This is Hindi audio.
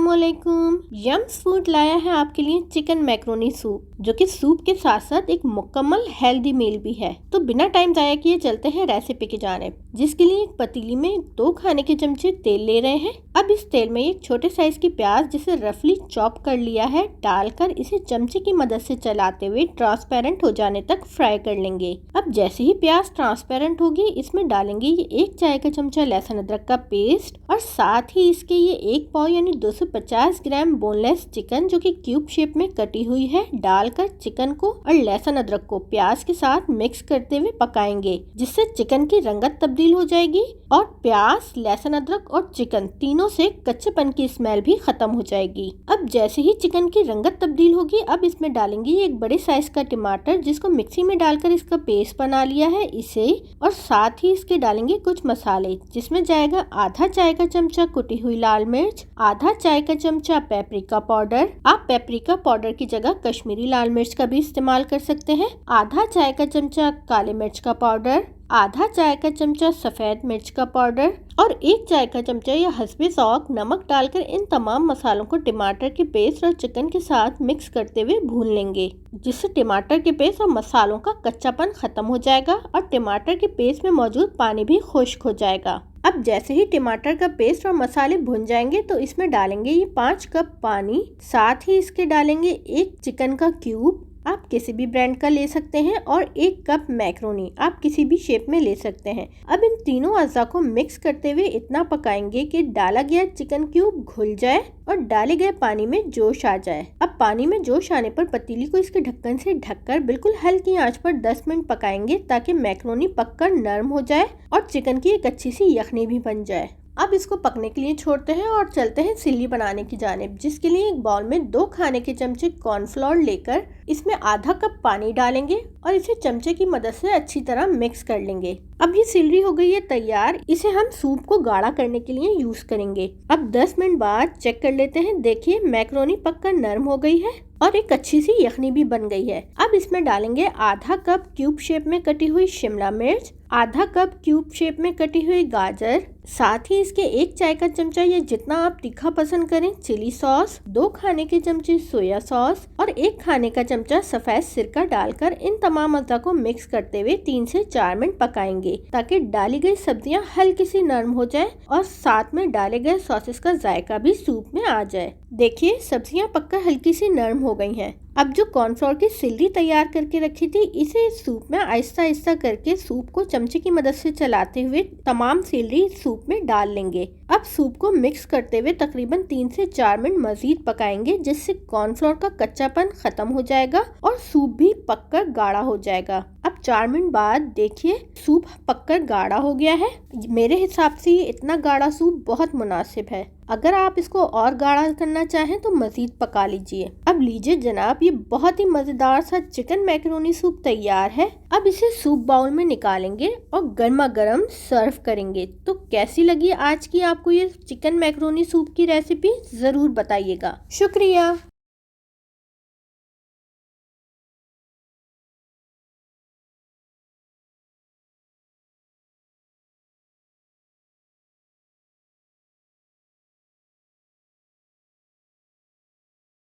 अस्सलामुअलैकुम। यम्स फूड लाया है आपके लिए चिकन मैक्रोनी सूप, जो कि सूप के साथ साथ एक मुकम्मल हेल्दी मील भी है। तो बिना टाइम जाया किए चलते हैं रेसिपी की जानिब, जिसके लिए एक पतीली में 2 खाने के चमचे तेल ले रहे हैं। अब इस तेल में एक छोटे साइज की प्याज जिसे रफली चॉप कर लिया है डालकर इसे चमचे की मदद से चलाते हुए ट्रांसपेरेंट हो जाने तक फ्राई कर लेंगे। अब जैसे ही प्याज ट्रांसपेरेंट होगी, इसमें डालेंगे ये 1 चाय का चमचा लहसुन अदरक का पेस्ट और साथ ही इसके ये 1 पाव यानी 250 ग्राम बोनलेस चिकन जो कि क्यूब शेप में कटी हुई है डालकर चिकन को और लहसुन अदरक को प्याज के साथ मिक्स करते हुए पकाएंगे, जिससे चिकन की रंगत तब्दील हो जाएगी और प्याज, लहसुन अदरक और चिकन तीनों से कच्चेपन की स्मेल भी खत्म हो जाएगी। अब जैसे ही चिकन की रंगत तब्दील होगी, अब इसमें डालेंगे एक बड़े साइज का टमाटर जिसको मिक्सी में डालकर इसका पेस्ट बना लिया है इसे, और साथ ही इसके डालेंगे कुछ मसाले जिसमें जाएगा आधा चाय का चमचा कुटी हुई लाल मिर्च, आधा चाय का चमचा पेपरिका पाउडर, आप पेपरिका पाउडर की जगह कश्मीरी लाल मिर्च का भी इस्तेमाल कर सकते हैं, आधा चाय का चमचा काले मिर्च का पाउडर, आधा चाय का चमचा सफेद मिर्च का पाउडर और 1 चाय का चमचा या हस्बे ज़ौक़ नमक डालकर इन तमाम मसालों को टमाटर के पेस्ट और चिकन के साथ मिक्स करते हुए भून लेंगे, जिससे टमाटर के पेस्ट और मसालों का कच्चापन खत्म हो जाएगा और टमाटर के पेस्ट में मौजूद पानी भी खुश्क हो जाएगा। अब जैसे ही टमाटर का पेस्ट और मसाले भुन जाएंगे तो इसमें डालेंगे ये 5 कप पानी, साथ ही इसके डालेंगे 1 चिकन का क्यूब, आप किसी भी ब्रांड का ले सकते हैं, और 1 कप मैक्रोनी आप किसी भी शेप में ले सकते हैं। अब इन तीनों अज़ा को मिक्स करते हुए इतना पकाएंगे कि डाला गया चिकन क्यूब घुल जाए और डाले गए पानी में जोश आ जाए। अब पानी में जोश आने पर पतीली को इसके ढक्कन से ढककर बिल्कुल हल्की आंच पर 10 मिनट पकाएंगे ताकि मैक्रोनी पककर नरम हो जाए और चिकन की एक अच्छी सी यखनी भी बन जाए। अब इसको पकने के लिए छोड़ते हैं और चलते हैं चिल्ली बनाने की जानिब, जिसके लिए एक बाउल में 2 खाने के चमचे कॉर्नफ्लोर लेकर इसमें आधा कप पानी डालेंगे और इसे चमचे की मदद से अच्छी तरह मिक्स कर लेंगे। अब ये चिल्ली हो गई है तैयार, इसे हम सूप को गाढ़ा करने के लिए यूज करेंगे। अब 10 मिनट बाद चेक कर लेते हैं। देखिए मैक्रोनी पककर नरम हो गई है और एक अच्छी सी यखनी भी बन गई है। अब इसमें डालेंगे आधा कप क्यूब शेप में कटी हुई शिमला मिर्च, आधा कप क्यूब शेप में कटी हुई गाजर, साथ ही इसके 1 चाय का चमचा या जितना आप तीखा पसंद करें चिली सॉस, 2 खाने के चमचे सोया सॉस और 1 खाने का चमचा सफेद सिरका डालकर इन तमाम अज़ा को मिक्स करते हुए 3 से 4 मिनट पकाएंगे ताकि डाली गई सब्जियां हल्की सी नरम हो जाए और साथ में डाले गए सॉसेस का जायका भी सूप में आ जाए। देखिए सब्जियां पककर हल्की सी नरम हो गई हैं। अब जो कॉर्नफ्लोर की चिल्ली तैयार करके रखी थी, इसे इस सूप में आहिस्ता आहिस्ता करके सूप को चमचे की मदद से चलाते हुए तमाम चिल्ली सूप में डाल लेंगे। अब सूप को मिक्स करते हुए तकरीबन 3 से 4 मिनट मजीद पकाएंगे, जिससे कॉर्नफ्लोर का कच्चापन खत्म हो जाएगा और सूप भी पककर गाढ़ा हो जाएगा। अब 4 मिनट बाद देखिए सूप पककर गाढ़ा हो गया है। मेरे हिसाब से ये इतना गाढ़ा सूप बहुत मुनासिब है। अगर आप इसको और गाढ़ा करना चाहें तो मजीद पका लीजिए। अब लीजिए जनाब, ये बहुत ही मजेदार सा चिकन मैक्रोनी सूप तैयार है। अब इसे सूप बाउल में निकालेंगे और गर्मा गर्म सर्व करेंगे। तो कैसी लगी आज की आपको ये चिकन मैक्रोनी सूप की रेसिपी, जरूर बताइएगा। शुक्रिया।